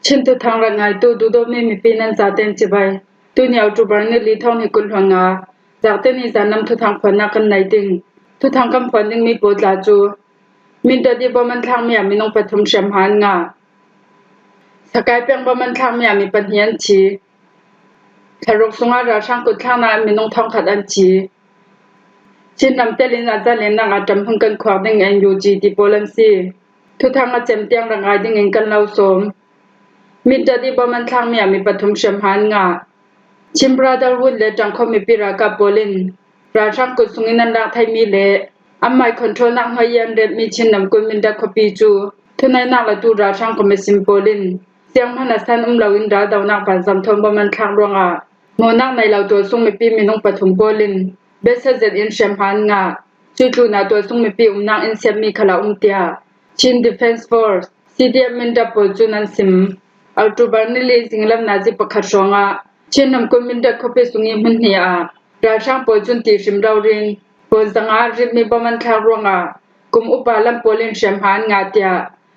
ชินตุทางรังไงตูดูโดมีปีนันจาเต็นจิบายตูเหนียวจูบาร์นี่ลีท่องให้กุลหังาจากเต็นนี่จานำทุทางฝันนักกันไหนติงทุทางกำฝันยังมีโปรดลาจูมินตะดีบ่มันทางเมียมีน้องปฐมแชมหานงาสกายเปียงบ่มันทางเมียมีปัญญาชีทารกสงาราช่างกุดข้างนามีน้องทองขัดอันชีชินนำเตลินอาจารย์เลนนางอาจำพังกันขวางดึงเอ็นยูจีที่โปแลนด์ซีทุทางอาจำเตียงรังไงดึงเอ็นกันเล่าสมมินตะดีบ่มันทางเมียมีปฐมแชมหานงาชิมบราดาวุดและจังคอมิปิรากาโปลินราช่างกุดสุงินันดาไทยมีเลอัมไมคอนโทรลนักหอยเรดมีชินนำกุลมินดาคปีจูทุนายนักละตูราช่างคอมิซิมโปลินเสียงพนัสทันลาวินดาดาวนักปันสัมทนบ่มันทางรวงอาโมนักในเหล่าตัวซุงมีปีมีน้องปฐมโปลินเบสเซตอินแชมหานงาจู่ๆนาตัวซุงมีปีนักอินเซมีขลาเตียชินดิเฟนส์ฟอร์สซีดีมินดาโปจูนันซิมอัลตูบาร์นิเลซิงลัมนาจิปะคัดชงาชินนำกุลมินดาคปีสุงิมันเฮียราช่างโปจุนตีชิมดาวรินโปสังอาริมีบ่มันทางรวงอากุมอุปาลัมโปลินแชมหานงาเตีย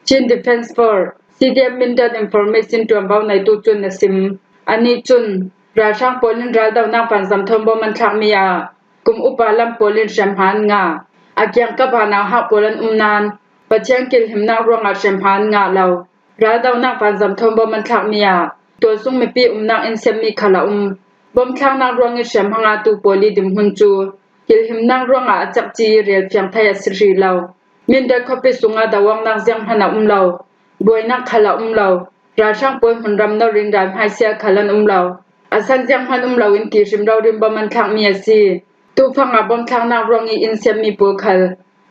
ชินดิเฟนส์ฟอร์ซีดีมินดาอินฟอร์เมชันตัวบ่าวในตูจุนนซิมอันนี้จุนราช่างโปลินราดาวนักปันสัมทนบ่มันทางเมียกุมอุปาลัมโปลินแชมหานงาอาเกียงกับหานาฮักโปลันนานปะเชียงกิลหิมนารวงอาแชมหานงาเราราดาวนักปันสัมทนบ่มันทางเมียตัวซุงมีปีนักอินเซมีขลาบ่มทางนักรวงแชมหางาตูโปลีดิมหุนจูกิลหิมนารวงอาจักจีเรียลเพียงไทยสิรีเรามินดาคปิสุงาดาวังนักเสียงหนาเราบวยนักขลาเราราช่างปวยหุนรำนรินดานไฮเสียขลันเราอาสันเสียงหันเราอินตีชิมเราริมบ่มันทางเมียซีตูฟังอาบ่มทางนักรวงอินเซมีปูขล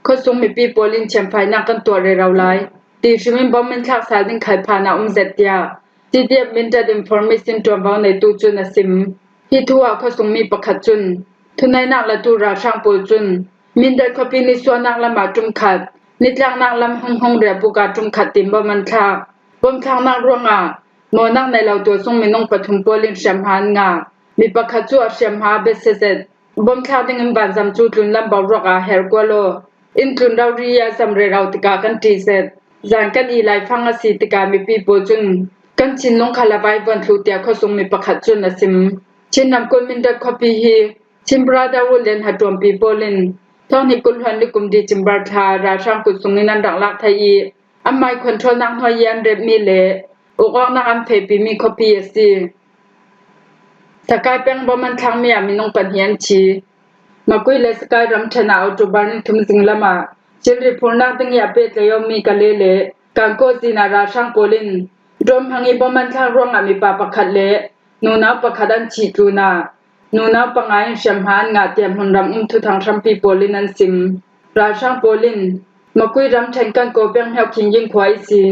เขาซุงมีปีโปลินแชมไฟนักกันตัวเรเราหลายตีชิมินบ่มันทางสาดินไขพานาเซตยาที่เดียมินดาอินฟอร์เมชันตัวบ่าวในตูจุนซิมที่ทัวเขาส่งมีประคัดจุนทุนายนักละตูราช่างโปจุนมินดาคปินิสวนักละมาจุมขัดนิจางนักลำห้องเรียบุกาจุมขัดติมบ่มันทางบ่มทางนักรวงอาโมนักในเราตัวส่งมีน้องปฐมโปลินแชมหานงามีประคัดจูแชมหาเบสเซตบ่มทางดึงบันซัมจูตุนลำบ่าวรอกอาเฮรกัวโลอินทุนดาวริยาซัมเรเราติกากันตีเซตจานกันอีไลฟังอาศิติกามีปีโปจุนกันชินน้องคาลาบายวันทุเตียเขาส่งมีประคัดจุนนะซิมชินนำกุลมินดาคอปีฮีชิมบราดาวุเลนหัดรวมปีโปลินท้องนิกุลหันลิกุมดีจิมบราธาราช่างกุศลนินันดักลักไทยอัมไมคอนโทรลนักหอยยันเรบมีเลอุกอกนักอัมเพปีมีคอปีเอซีสกายเปียงบ่มันทางเมียมีน้องปัญญาชีมากุยเลสกายรำชนะอัตุบานิทุมสิงละมาชิลริพูนักตึงยาเปตเลยมีกะเลเลกังโกจินาราช่างโปลินรวมหังอีบ่มันทางรวงอามีปาปะคัดเลนูนาปะคัดันชีตูนานูนาปังไอแชมหานงาเตียมหุนรำทุทางทรัมปีโปลินันซิมราช่างโปลินมาคุยรำแทงกันโกเปียงเฮาคิงยิงควายสิน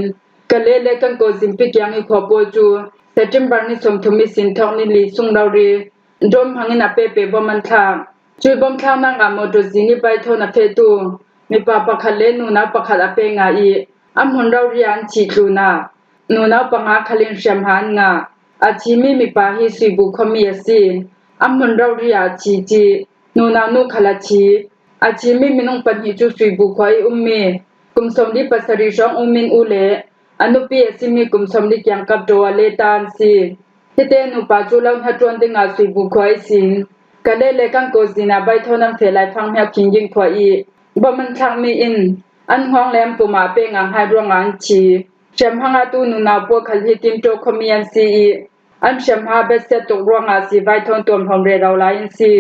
กะเลเลกันโกซิมปิกยังอีขอโปจูเซติมบาร์นิสมทุมิสินทองนิลีสุงดาวรีรวมหังอีนาเปเปบ่มันทางจุยบ่มทางนางอามอดซินิไปโทนาเฟตูมีปาปะคัดเลนูนาปะคัดอเปงาอีอัมหุนดาวรีอันชีตูนานูนาปังอาคลินแชมหานงาอาชีมีปาฮิสุบุคมีซีอัมหุนเราเรียชีจีนูนานุขลาชีอาชีมีน้องปัญหิจุสุบุคอยมีกุมสมดิปัสริชองมินอุเลอนุปีสิมีกุมสมดิยังกับโดเลตานซีที่เตนุปาจุลังฮัจวนติงาสุบุคอยสินกะเลเลกังโกซินาใบโทนังเฟลายฟังเฮาคิงยิงควายบ่มันทางมีอินอันห้องแลมปุมาเปงางให้รวงอันชีแชมหาตูนูนาปวคลฮิตินโตคอมีอันซีอันแชมหาเบสเซตกรวงอาซีไวทอนตวมของเรเราลายอินซี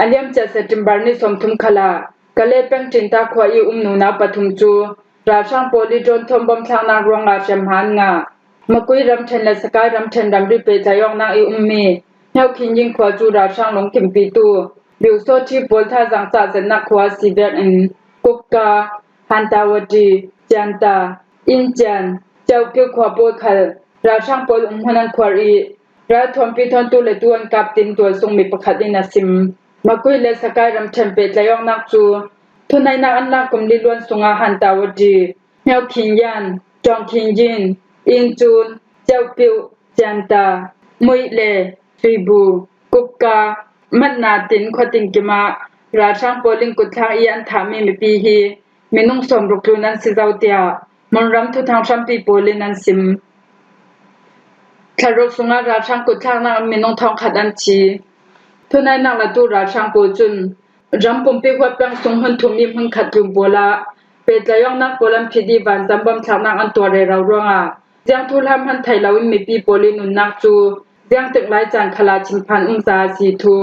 อันยามจะเซติมบาร์นิสมทุมคลากะเลเป็งจินตาควายนูนาปทุมจูราช่างโปลิจนทมบอมทางนารวงอาแชมหานงามะกุยรำเทนและสกายรำเทนดำริเปจายองนางมีเฮาคินยิงควาจูราช่างหลงกิมปีตูบิวโซที่โปลท่าจังซาเซนักควาซีเบกอินกุกกาฮันตาวดีจันตาอินจันเจ้าเกี่ยวขวาโปขลราช่างโปลหุนันควารีราทอมปีทอนตุเลตวนกับตินตัวทรงมีประคัดอินาซิมมากุยเลสกายรำเทนเปจายองนักจูทุนายนักอันนักกุมลิลวนสุงาฮันตาวดีเฮาคินยันจองคินยินอินจูนเจ้าเกี่ยวจันตามุยเลฟีบูกุกกามันนาตินขติงกิมาราช่างโปลิงกุทางอีอันถามีปีฮีมีนุ่งสมรุกลุนันสิเจ้าเตียมันรำทุทางชัมปีโปลินันซิม rok sunga ra chang ku thang na mi nong thong khat an chi thunai na la tu ra chang po chun ram pum pe kwa pang sung han thum mi hung khat thum bola pe tlayong nak polam phidi ban zambam thang na an to re raw ronga jang thu lam han thai lawin mi pi polin un nak chu jang tek lai chan khala chim phan sa si thu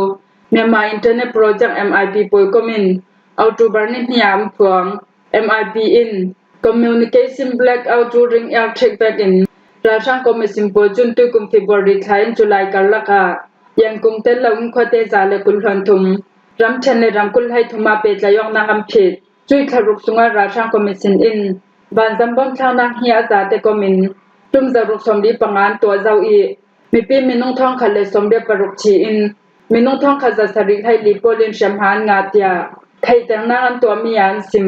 Myanmar Internet Project MIP poi komin October ni hiam phuang MIP in Communication Blackout during air check back in Rachang Commission po chun tu kum February thain July karlaka yang kum tel lawin khote jale kul hlan thum ram channe ram kul hai thuma pe tlayong na kam phit chui tharuk sunga Rachang Commission in ban zambam thana hi aza te komin tum zaruk somdi pangan to zau I mi pi minung thong khale somde paruk chi in minung thong khaza sari hai li polin shamhan nga tia thai tang na an to mi an sim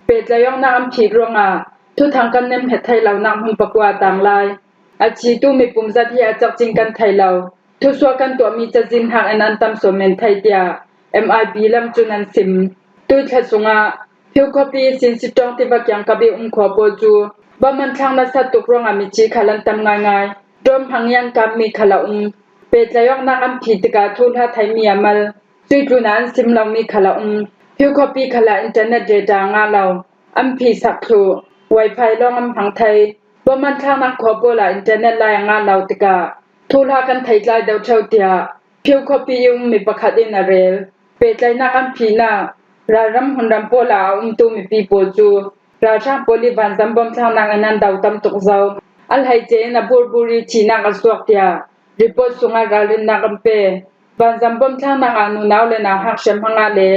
pe tlayong na am phit ronga thu thang kan nem he thai law na hum pakwa tang lai achi tu mi pum za thia chak ching kan thai law thu swa kan to mi cha jin hang an tam so men thai tia MIB lam chunan sim tu thla sunga phiu copy sin sitong ti bakyang kabi kho po chu ba man thang na sa tuk ronga mi chi khalan tam ngai dom hangyang kam mi khala pe tlayong na am phi tika thu tha thai mi amal chui tu nan sim law mi khala phiu copy khala internet data nga law am phi sak thu wifi long am hang thai ba man thang na kho po la internet la nga law tika thu la kan thai tlai dau thau tia phiu copy mi pakhat in a rel pe tlai na am phi na ra ram hunram po la tu mi pi po chu ra chang poli ban zambom thang na anan dau tam tok zau al hai che na burburi china ka suak tia report sunga galin na kampe ban zambom thang na anu naw le na hak shem hanga le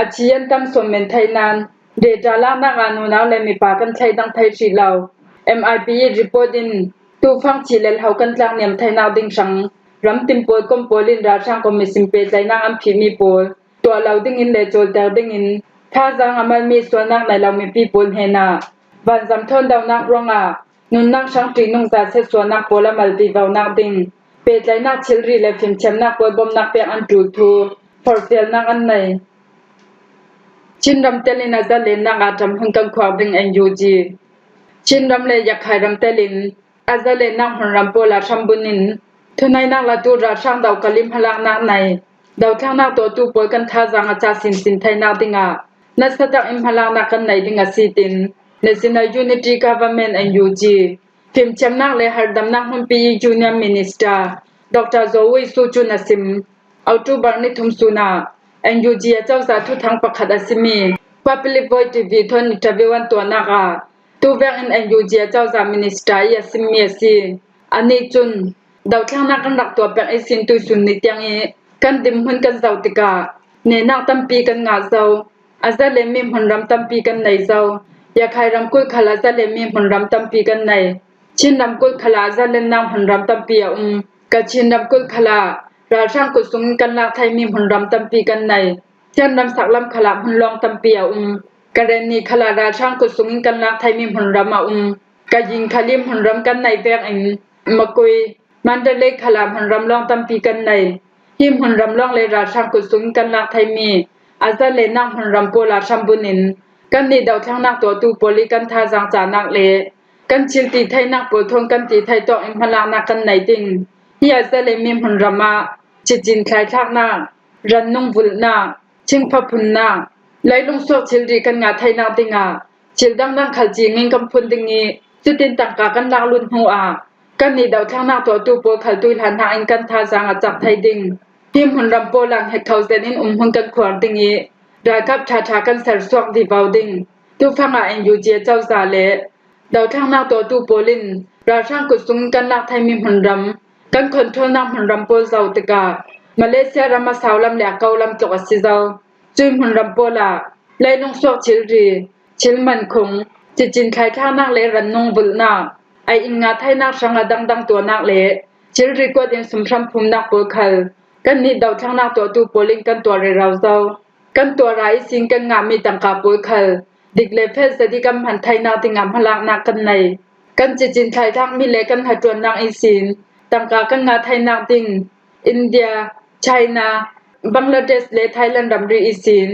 achian tam sommen thainan de dala na anu naw le mi pa kan thai dang thai chi law MIP report in tu phang chi lel hau kan tlang nem thai naw ding sang ram tim pol kom polin ra chang commission pe tlai na am phi mi pol to law ding in le chol tar ding in tha jang amal mi sonak nai law mi pi pol hena ban zam thon daw nak ronga nun nak sang tri nong za se sonak pola mal ti waw nak ding pe tlai nak chilri le phim chem nak pol bom nak pe an tu thu for sale nak an nai chin ram telina za le nak atam hung kan khwa ding NUG chin ram le yakhai ram telin azale nak hon ram pola thambunin thunai nak la tu ra sang daw kalim halak nak nai daw thang nak to tu pol kan tha jang acha sin thai nak dinga nasatak im halak nak kan nai dinga sitin National Unity Government NUG phim chem nak le hardam nak hum pi Junior Minister Dr. Zoe Suchu Nasim October ni thum suna NUG ya chaw sa thu thang pakhat asimi Public Voice TV thon interviewan to naka tu vek in NUG ya chaw sa minister ya simmi si ani chun daw thang nak kan rak to pek isin tu sun ni tyang e kan dim hun kan zaw tika ne nak tampi kan nga zaw azale mi hunram tampi kan nei zaw ya khai ram kul khala zale mi hunram tampi kan nei chin ram kul khala zale nam hunram tampi ya ka chin ram kul khala ra sang ku sung kan lak thai mi hunram tampi kan nei chen ram sak lam khala hunlong tampi ya ka ren ni khala ra sang ku sung kan lak thai mi hunram ma ka jing khalim hunram kan nei vek in makui mandale khala hunram long tampi kan nei him hunram long le ra sang ku sung kan lak thai mi azale nam hunram pola sambunin kan ni daw thang nak to tu poli kan tha jang cha nak le kan chil ti thai nak pol thong kan ti thai to im halak nak kan nai ding hi azale mim hunrama chijin khai thak na ran nong vul na ching pha phun na lailung sok chil ri kan nga thai nak dinga chil dang dang khal ji ngin kam phun dingi chutin tangka kan lak lun hu a kan ni daw thang nak to tu pol khal tu han ha in kan tha jang a chak thai ding him hunram polang he thousand in hun kan khwar dingi ra kap tha kan sar swak di bawding tu phanga NUG chaw za le daw thang nak to tu polin ra sang ku sung kan lak thai mi hunram kan control nam hunram pol zaw tika Malaysia rama saulam le kaulam tok asizaw chim hunram pola lailung swak chilri chilman khung chichin khai kha nak le ran nong bul na ai inga thai nak sanga dang dang to nak le chilri ko din sumthram phum nak pol khal kan ni daw thang nak to tu polin kan to re raw zaw kan to rai sing kan nga mi tangka pol khal dikle phe sadi kam han thai na tingam halak na kan nei kan chichin thai thak mi le kan hatron nak isin tangka kan nga thai nak ting India China Bangladesh le Thailand damri isin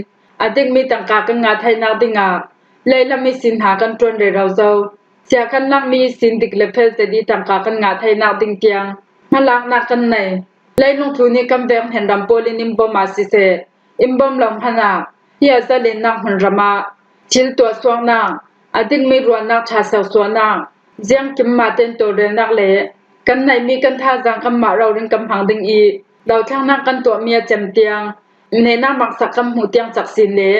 adik mi tangka kan nga thai nak dinga leila mi sin ha kan tron re raw zaw sia kan nak mi sin dikle phe sadi tangka kan nga thai nak ding tiang มาลากนักกันไหนไล่ลงทุนนี่กำแบงเห็นดำโปลินิมบมาสิเซอิมบอมลำพนาเฮียจะเล่นนักหันรมาชิลตัวสวงนักอดิงมีรวนนักชาเซลสวนักเจียงกิมมาเต็นตัวเรนักเละกันไหนมีกันท่าจังกำมาเราเรื่องกำพังดึงอีเราช่างนักกันตัวเมียจำเตียงในน้ามักสักกำหูเตียงจักสินเละ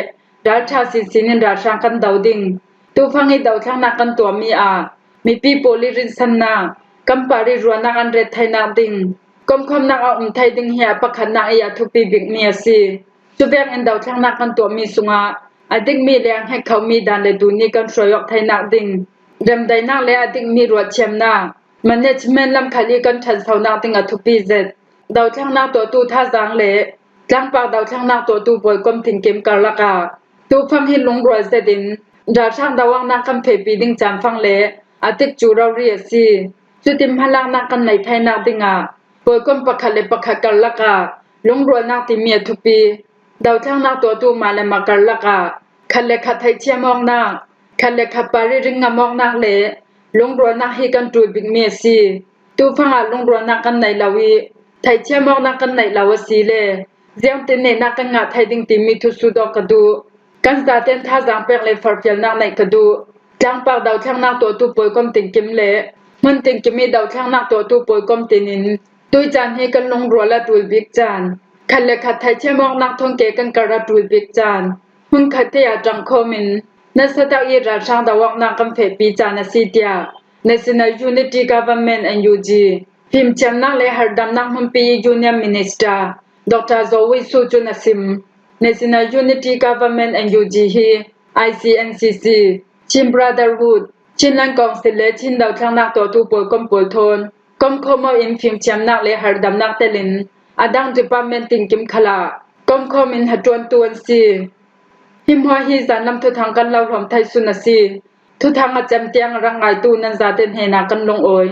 ราชาสิสินินราชากันดาวดิงตูฟังให้ดาวช่างนักกันตัวมีมีปีโปลิรินสันนากำปาริรวนนักอันเรศไทยนักดิงกมคมนักเอาไทยดิงเหียปะขันนักอยาทุปีบิกเมียซีจุเบงอันดาวช่างนักกันตัวมีสุงาอดิงมีแรงให้เขามีดันเลยดูนี่กันสวยออกไทยนักดิงเรมไดนักเลยอดิงมีรวดเชียมนามันเนจเมนลำคาลีกันทันสาวนักดิงอทุปีเจ็ดดาวช่างนักตัวตูท่าจางเละจังปากดาวช่างนักตัวตูป่วยกมถึงเกมกาลกาตูฟังหินลงรวยเสดินดาวช่างดาวังนักกำเพปีดิงจำฟังเละอติกจูเราเรียซีจุดิมพลังนักกันในไทยนักดิงป่วยกมปะคาเลปะคากาลกาลงรวยนักติเมียทุปีดาวช่างนักตัวตูมาเลมากาลกาคันเลขาไทยเชียมองนักคันเลขาปาริริงงามองนักเละลงรวยนักฮิกันจูบิกเมียซีตูฟังลงรวยนักกันในลาวีไทยเชียมองนักกันในลาวซีเลเจียงตินเนนักกันงาไทยดิงติมีทุสุดอกกดูกันซาเตนท่าจางเปกเลฟาร์เฟียลนักในกดูจังปากดาวช่างนักตัวตูป่วยกมติงกิมเละมันติงกิมีดาวช่างนักตัวตูป่วยกมตินินตุยจานให้กันลงรวยและตุยบิกจานคันเลขาไทยเชียมองนักท่องเกกันกระตุยบิกจานหุ่นขัดเตียจังโคมินนัสตาอีราช่างดาวักนักกำเพปีจานซีเตีย National Unity Government NUG พิมพ์จำนักเลยหดำนักหุ่นปี Union Minister Dr. Zoe Sujunasim National Unity Government NUG ฮี ICNCC ชิม Brotherhood ชินลังกองสิเลชินดาวช่างนักตัวตูป่วยกมป่วยทนกมโคมอินพิมพ์จำนักเลยหดำนักเตลินอดัง Department ติงกิมขลากมโคมินหจวนตวนซีหิมหัวฮีจานลำทุทางกันเล่าหอมไทยสุนซีทุทางอาจำเตียงรังไงตูนันซาเตนเฮนากันลงโอย